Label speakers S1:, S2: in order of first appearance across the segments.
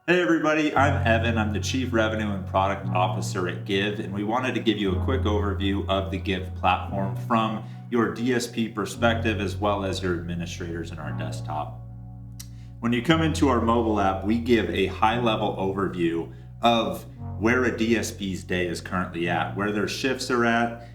S1: Hey everybody, I'm Evan. I'm the Chief Revenue and Product Officer at Give, and we wanted to give you a quick overview of the Give platform from your DSP perspective as well as your administrators in our desktop. When you come into our mobile app, we give a high-level overview of where a DSP's day is currently at, where their shifts are at,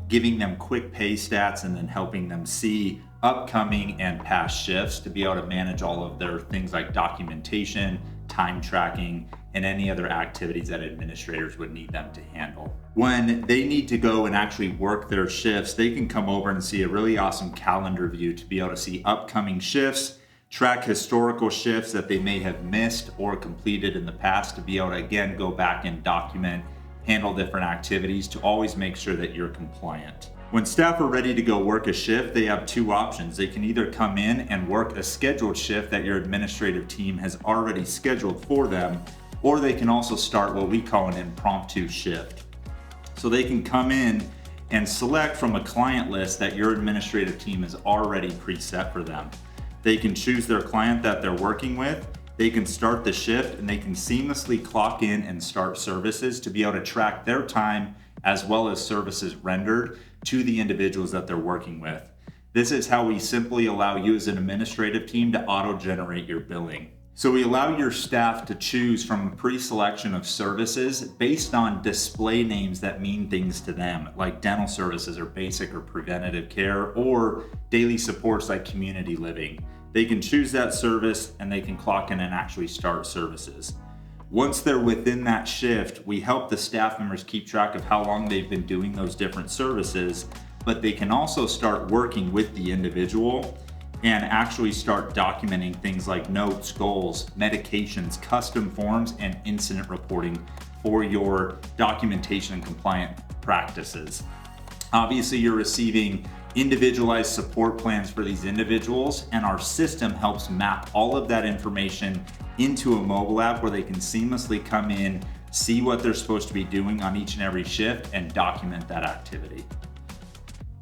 S1: giving them quick pay stats, and then helping them see upcoming and past shifts to be able to manage all of their things like documentation, time tracking, and any other activities that administrators would need them to handle. When they need to go and actually work their shifts, they can come over and see a really awesome calendar view to be able to see upcoming shifts, track historical shifts that they may have missed or completed in the past to be able to again go back and document, handle different activities to always make sure that you're compliant. When staff are ready to go work a shift, they have two options. They can either come in and work a scheduled shift that your administrative team has already scheduled for them, or they can also start what we call an impromptu shift. So they can come in and select from a client list that your administrative team has already preset for them. They can choose their client that they're working with, they can start the shift, and they can seamlessly clock in and start services to be able to track their time as well as services rendered to the individuals that they're working with. This is how we simply allow you as an administrative team to auto-generate your billing. So we allow your staff to choose from a pre-selection of services based on display names that mean things to them, like dental services or basic or preventative care, or daily supports like community living. They can choose that service and they can clock in and actually start services. Once they're within that shift, we help the staff members keep track of how long they've been doing those different services, but they can also start working with the individual and actually start documenting things like notes, goals, medications, custom forms, and incident reporting for your documentation and compliant practices. Obviously, you're receiving individualized support plans for these individuals, and our system helps map all of that information into a mobile app where they can seamlessly come in, see what they're supposed to be doing on each and every shift, and document that activity.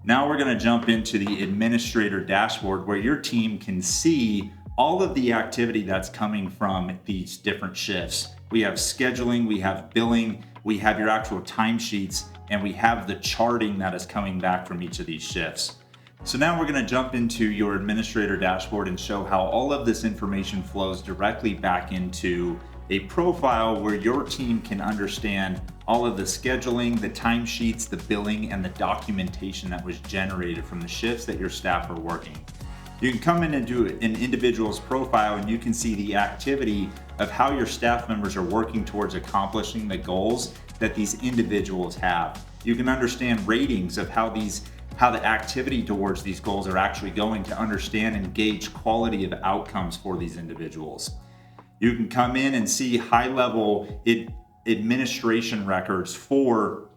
S1: Now we're going to jump into the administrator dashboard where your team can see all of the activity that's coming from these different shifts. We have scheduling, we have billing, we have your actual timesheets, and we have the charting that is coming back from each of these shifts. So now we're going to jump into your administrator dashboard and show how all of this information flows directly back into a profile where your team can understand all of the scheduling, the timesheets, the billing, and the documentation that was generated from the shifts that your staff are working. You can come in and do an individual's profile and you can see the activity of how your staff members are working towards accomplishing the goals that these individuals have. You can understand ratings of how the activity towards these goals are actually going to understand and gauge quality of outcomes for these individuals. You can come in and see high-level administration records for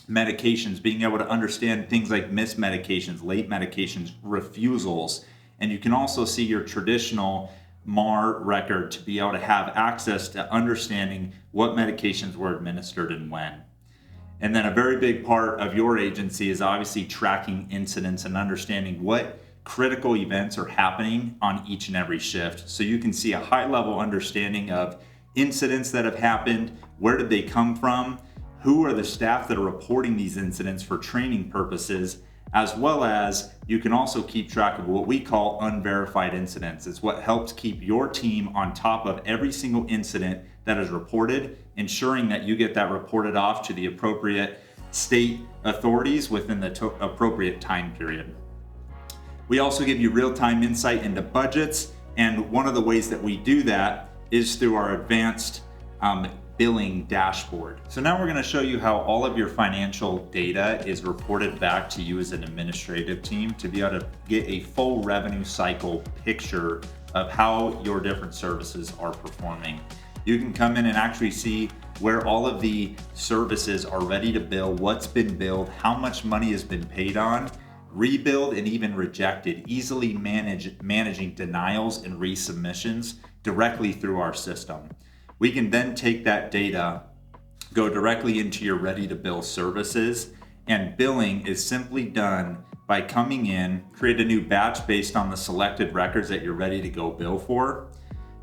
S1: medications, being able to understand things like missed medications, late medications, refusals, and you can also see your traditional MAR record to be able to have access to understanding what medications were administered and when. And then a very big part of your agency is obviously tracking incidents and understanding what critical events are happening on each and every shift. So you can see a high level understanding of incidents that have happened, where did they come from, who are the staff that are reporting these incidents for training purposes, as well as you can also keep track of what we call unverified incidents. It's what helps keep your team on top of every single incident that is reported, ensuring that you get that reported off to the appropriate state authorities within the appropriate time period. We also give you real-time insight into budgets, and one of the ways that we do that is through our advanced billing dashboard. So now we're going to show you how all of your financial data is reported back to you as an administrative team to be able to get a full revenue cycle picture of how your different services are performing. You can come in and actually see where all of the services are ready to bill, what's been billed, how much money has been paid on, rebilled, and even rejected, easily managing denials and resubmissions directly through our system. We can then take that data, go directly into your ready to bill services, and billing is simply done by coming in, create a new batch based on the selected records that you're ready to go bill for.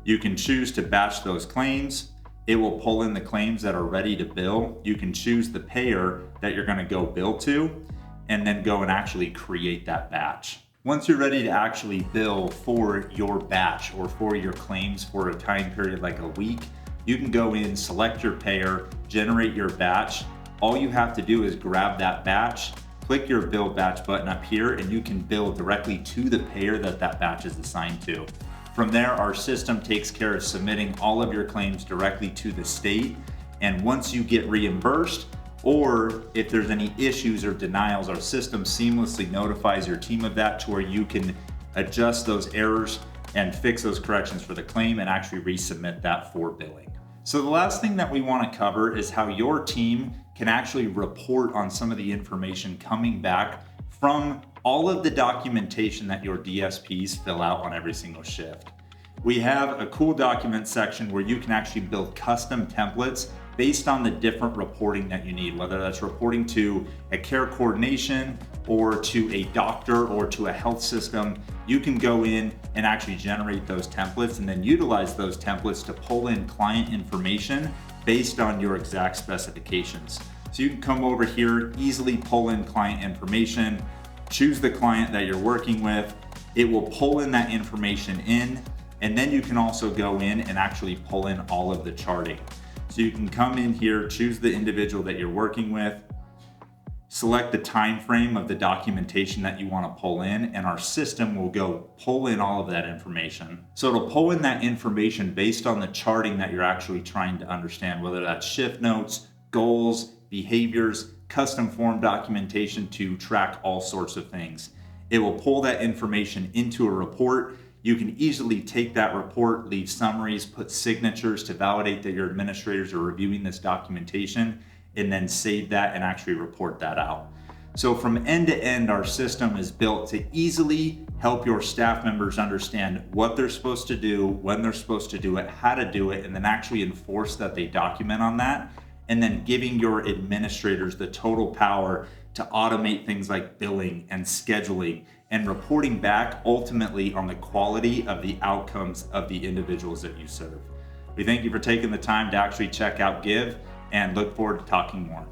S1: You can choose to batch those claims. It will pull in the claims that are ready to bill. You can choose the payer that you're going to go bill to, and then go and actually create that batch. Once you're ready to actually bill for your batch or for your claims for a time period like a week, you can go in, select your payer, generate your batch. All you have to do is grab that batch, click your bill batch button up here, and you can bill directly to the payer that that batch is assigned to. From there, our system takes care of submitting all of your claims directly to the state. And once you get reimbursed, or if there's any issues or denials, our system seamlessly notifies your team of that to where you can adjust those errors and fix those corrections for the claim and actually resubmit that for billing. So the last thing that we want to cover is how your team can actually report on some of the information coming back from all of the documentation that your DSPs fill out on every single shift. We have a cool document section where you can actually build custom templates based on the different reporting that you need, whether that's reporting to a care coordination or to a doctor or to a health system. You can go in and actually generate those templates and then utilize those templates to pull in client information based on your exact specifications. So you can come over here, easily pull in client information, choose the client that you're working with. It will pull in that information in, and then you can also go in and actually pull in all of the charting. So you can come in here, choose the individual that you're working with, select the time frame of the documentation that you want to pull in, and our system will go pull in all of that information. So it'll pull in that information based on the charting that you're actually trying to understand, whether that's shift notes, goals, behaviors, custom form documentation to track all sorts of things. It will pull that information into a report. You can easily take that report, leave summaries, put signatures to validate that your administrators are reviewing this documentation, and then save that and actually report that out. So from end to end, our system is built to easily help your staff members understand what they're supposed to do, when they're supposed to do it, how to do it, and then actually enforce that they document on that, and then giving your administrators the total power to automate things like billing and scheduling and reporting back ultimately on the quality of the outcomes of the individuals that you serve. We thank you for taking the time to actually check out Give and look forward to talking more.